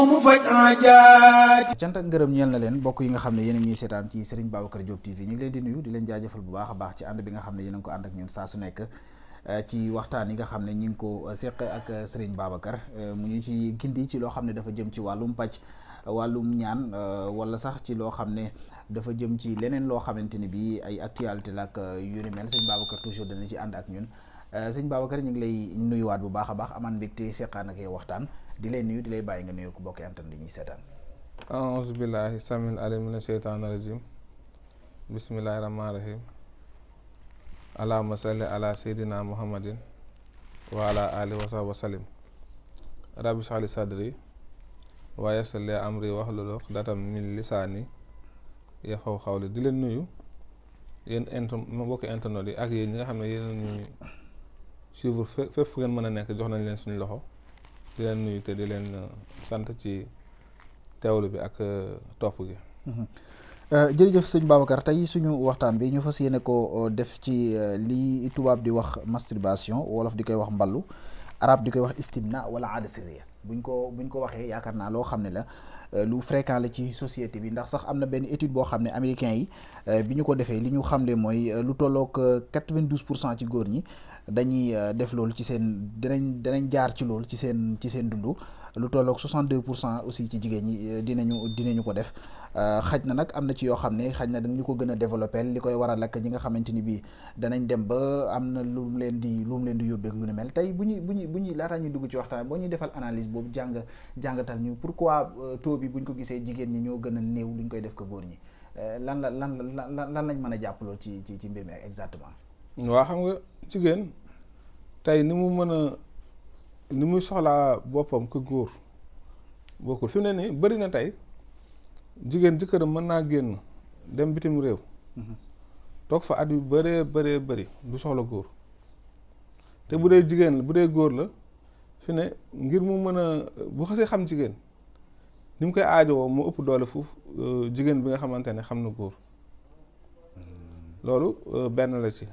mu faj aajaati. cant ak ngërëm ñeel na leen mbokk yi nga xam ne yéen a ngi ñuy seetaan ci Serigne Babacar Diop TV ñu ngi leen di nuyu di leen jaajëfal bu baax a baax ci ànd bi nga xam ne yéen a ngi ko ànd ak ñun saa su nekk ci waxtaan yi nga xam ne ñu ngi ko seq ak Serigne Babacar mu ñu ci gindi ci loo xam ne dafa jëm ci wàllum pàcc wàllum ñaan wala sax ci loo xam ne dafa jëm ci leneen loo xamante ni bi ay actualité la ak yu ni mel Serigne Babacar toujours dana ci ànd ak ñun Serigne Babacar ñu ngi lay nuyuwaat bu baax a baax amaan mbégte seqaan ak yow waxtaan di lay nuyu di lay bàyyi nga nuyu ko bokk antan di ñuy seetaan. auzu billahi samil alim mina sheytaani rajim bismillahi rahmaani rahim allahumma salli ala seydina muhammadin wa ala alihi wa sahbihi wa salim rabbi shrah li sadri wa yassir li amri wahlul uqdatam min lisaani yafqahu qawli di leen nuyu yéen mbokki internet yi ak yéen ñi nga xam ne yéen ñuy suivre fépp fu ngeen mën a nekk jox nañ leen suñu loxo di leen nuyu te di leen sant ci teewlu bi ak topp gi. jërëjëf sëñ Babacar tey suñu waxtaan bi ñu fas yéene ko def ci li tubaab di wax masturbation wolof di koy wax mballu arab di koy wax istimna wala aada sirriya buñ ko waxee yaakaar naa loo xam ne la lu fréquent la ci société bi ndax sax am na benn étude boo xam ne américains yi bi ñu ko defee li ñu xamle mooy lu tolloog 92% ci góor ñi dañuy def loolu ci seen danañ jaar ci loolu ci seen dund lu tolloog 62% aussi ci jigéen ñi dinañu ko def xaj na nag am na ci yoo xam ne xaj na dañu ko gën a développé li koy waral ak ñi nga xamante ni bii danañ dem ba am na lu mu leen di yóbbeek lu ni mel tey bu ñuy laataa ñuy dugg ci waxtaan boo ñuy defal analyse boobu jàngatal ñu pourquoi taux bi bu ñu ko gisee jigéen ñi ñoo gën a néew lu ñu koy def ko góor ñi lan lañ mën a jàpp loolu ci mbir mi exactement. waa xam nga jigéen tey ni muy soxlaa boppam ko góor bokkul fi mu ne nii bëri na tey jigéen jëkkëram mën naa génn dem bitim réew toog fa at yu bëree bëri du soxla góor te bu dee jigéen la bu dee góor la fi ne ngir mu mën a bu xasee xam jigéen ni mu koy aajowoo mu ëpp doole foofu jigéen bi nga xamante ne xam na góor loolu benn la ci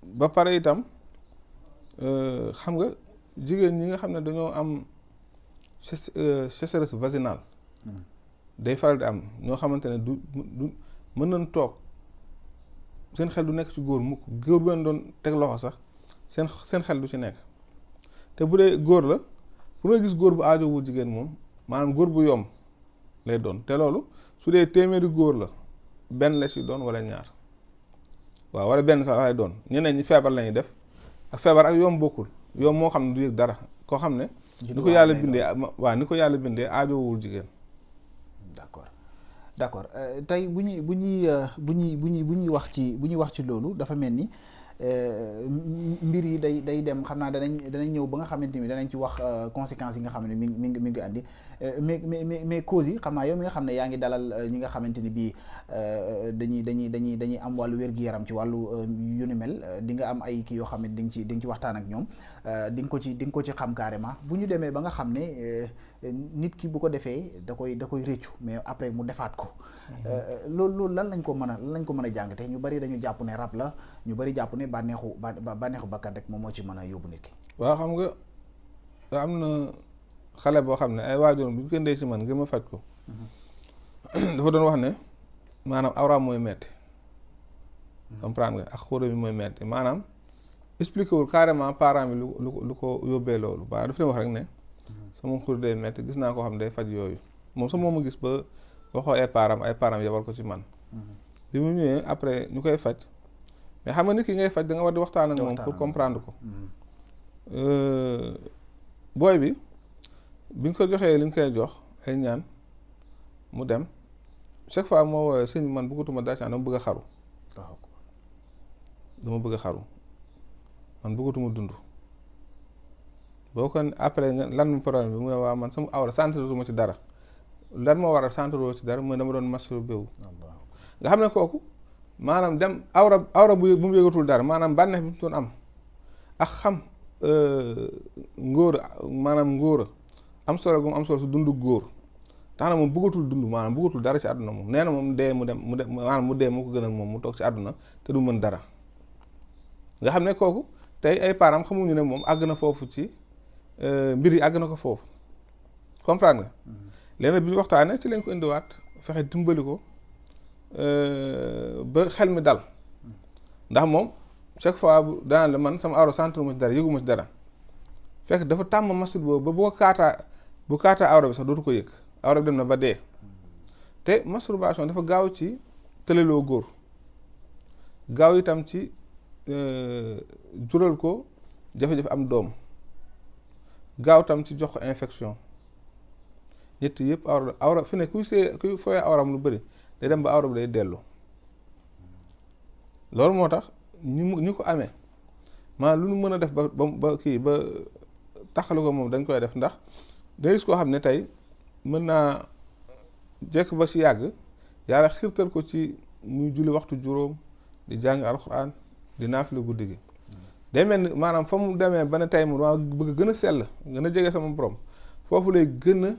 ba pare itam xam nga jigéen ñi nga xam ne dañoo am sécheresse vaginale day faral di am ñoo xamante ne du mën nañ toog seen xel du nekk ci góor mukk góor bu leen doon teg loxo sax seen xel du ci nekk te bu dee góor la pour nga gis góor bu aajowul jigéen moom maanaam góor bu yomb lay doon te loolu su dee téeméeri góor la benn la ci doon wala ñaar waaw wala benn sax lay doon ñeneen ñi feebar lañuy def ak feebar ak yomb bokkul yomb moo xam ne du yëg dara koo xam ne ni ko yàlla bindee aajowul jigéen. d'accord tey bu ñuy wax ci loolu dafa mel ni mbir yi day dem xam naa danañ ñëw ba nga xamante ni danañ ci wax conséquences yi nga xam ne mi ngi andi mais causes yi xam naa yow mi nga xam ne yaa ngi dalal ñi nga xamante ni bii dañuy am wàllu wér-gu-yaram ci wàllu yu ni mel di nga am ay kii yoo xam ne di nga ci waxtaan ak ñoom di nga ko ci xam carrément bu ñu demee ba nga xam ne nit ki bu ko defee da koy réccu mais après mu defaat ko loolu lan lañ ko mën a jàng te ñu bari dañu jàpp ne rab la ñu bari jàpp ne bànneexu bakkan rek moom moo ci mën a yóbbu nit ki. waaw xam nga am na xale boo xam ne ay waajuram bu ñu ko ndee ci man ngir ma faj ko dafa doon wax ne maanaam awraam mooy metti comprendre nga ak xóoróo bi mooy metti maanaam expliqué wul carrément parent bi lu ko yóbbee loolu maanaam dafa leen wax rek ne sama xur day metti gis naa koo xam ne day faj yooyu moom sax moom ma gis ba waxoo ay parents yebal ko ci man bi mu ñëwee après ñu koy faj mais xam nga nit ki ngay faj da nga war di waxtaan ak moom pour comprendre ko booy bi nga ko joxee li nga koy jox ay ñaan mu dem chaque fois moo woowee sëñ man bëggatuma daacaan dama bëgg a xaru man bëggatuma dund boo ko après lan mu problème bi mu ne waaw man sama awra sentiruma ci dara lan moo war a sentiroo ci dara mooy dama doon masturbé wu nga xam ne kooku maanaam dem awra bu mu yëgatul dara maanaam bànneex bi mu doon am ak xam ngóora am solo gu mu am solo su dundu góor tax na moom bëggatul dund maanaam bëggatul dara ci àdduna moom nee na moom dee mu dem maanaam mu dee moo ko gënal moom mu toog ci àdduna te du mën dara nga xam ne kooku tey ay parents xamuñu ne moom àgg na foofu ci mbir yi àgg na ko foofu comprendre nga. léegi bi ñu waxtaanee ci lañ ko indiwaat fexe dimbali ko ba xel mi dal ndax moom chaque fois daan la man sama awra sentir ma ci dara yëguma ci dara fekk dafa tàmm mastur boobu ba bu kaataa awra bi sax dootu ko yëg awra bi dem na ba dee te masturbation dafa gaaw ci tëleloo góor gaaw itam ci jural ko jafe-jafe am doom gaaw tam ci jox ko infection ñett yëpp awra fi ne kuy fooyee awram lu bëri day dem ba awra bi day dellu loolu moo tax ñu ko amee maanaam lu ñu mën a def ba taxalu ko moom dañ koy def ndax day gis koo xam ne tey mën naa jekk ba si yàgg yàlla xiirtal ko ci muy julli waxtu juróom di jàng alxuraan di naafila guddi gi day mel ni maanaam fa mu demee ba ne tey mu waa bëgg gën a sell gën a jege sama borom foofu lay gën a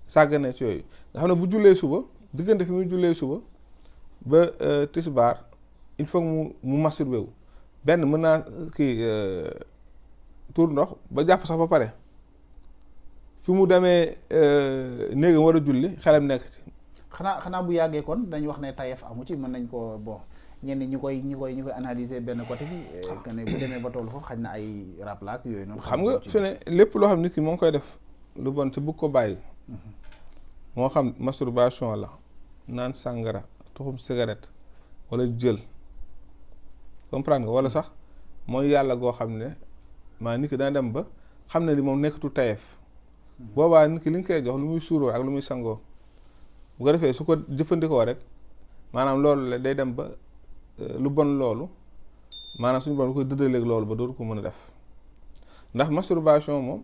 sàggane ci yooyu nga xam ne bu jullee suba diggante fi muy jullee suba ba tisbaar il faut mu masturbé wu benn mën naa tuur ndox ba jàpp sax ba pare fi mu demee néegam war a julli xelam nekk ci. xanaa bu yàggee kon dañ wax ne tayef amu ci mën nañ ko bon ñenn ñi koy analyser benn côté bi. que ne bu demee ba toll foofu xaj na ay rap la ak yooyu noonu. xam nga fi ne lépp loo xam nit ki moo ngi koy def lu bon te bëgg ko bàyyi. moo xam masturbation la naan sàngara tuxum cigarette wala jël comprendre nga wala sax mooy yàlla goo xam ne maa nit ki dana dem ba xam ne li moom nekkatu tayef. boobaa nit ki li nga koy jox lu muy suuroo ak lu muy sangoo bu ko defee su ko jëfandikoo rek maanaam loolu la day dem ba lu bon loolu maanaam suñu bon lu koy dëddaleeg loolu ba dootu ko mën a def ndax masturbation moom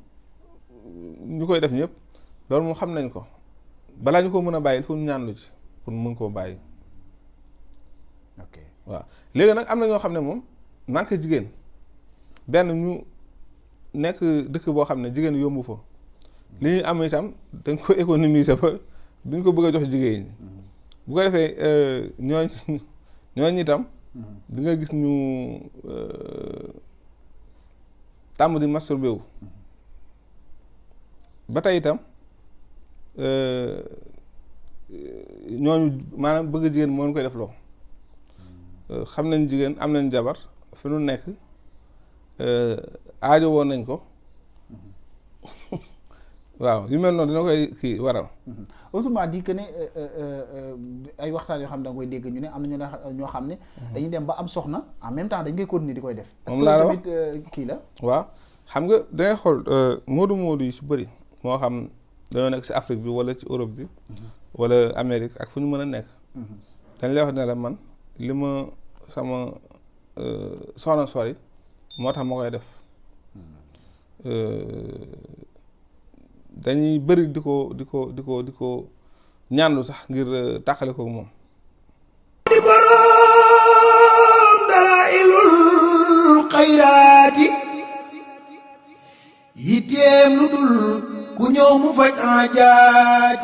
ñu koy def ñëpp loolu moom xam nañ ko balaa ñu ko mën a bàyyi il faut ñu ñaan lu ci pour mën koo bàyyi. ok waaw léegi nag am na ñoo xam ne moom manqué jigéen benn ñu nekk dëkk boo xam ne jigéen yombu fa li ñuy am itam dañ ko économiser ba duñ ko bëgg a jox jigéen ñi bu ko defee ñooñ itam di nga gis ñu tàmm di masturbé wu ba tey itam ñooñu maanaam bëgg jigéen moo koy def loo xam nañ jigéen am nañ jabar fi nu nekk aajo woon nañ ko waaw yu mel noonu dina koy kii waral. autrement dit que ne ay waxtaan yoo xam ne da nga koy dégg ñu ne am na ñoo xam ne. dañuy dem ba am soxna en même temps dañ koy continuer di koy def. moom laa la wax est-ce que tamit kii la. waaw xam nga dangay xool moodu yi su bëri moo xam dañoo nekk si Afrique bi wala ci Europe bi. wala Amérique ak fu ñu mën a nekk. dañ lay wax ne la man li ma sama soxna sori moo tax ma koy def. dañuy bëri di ko ñaanlu sax ngir tàqale ko moom. di boroom dalailul xayraati yitteem lu dul ku ñëw mu faj aajaati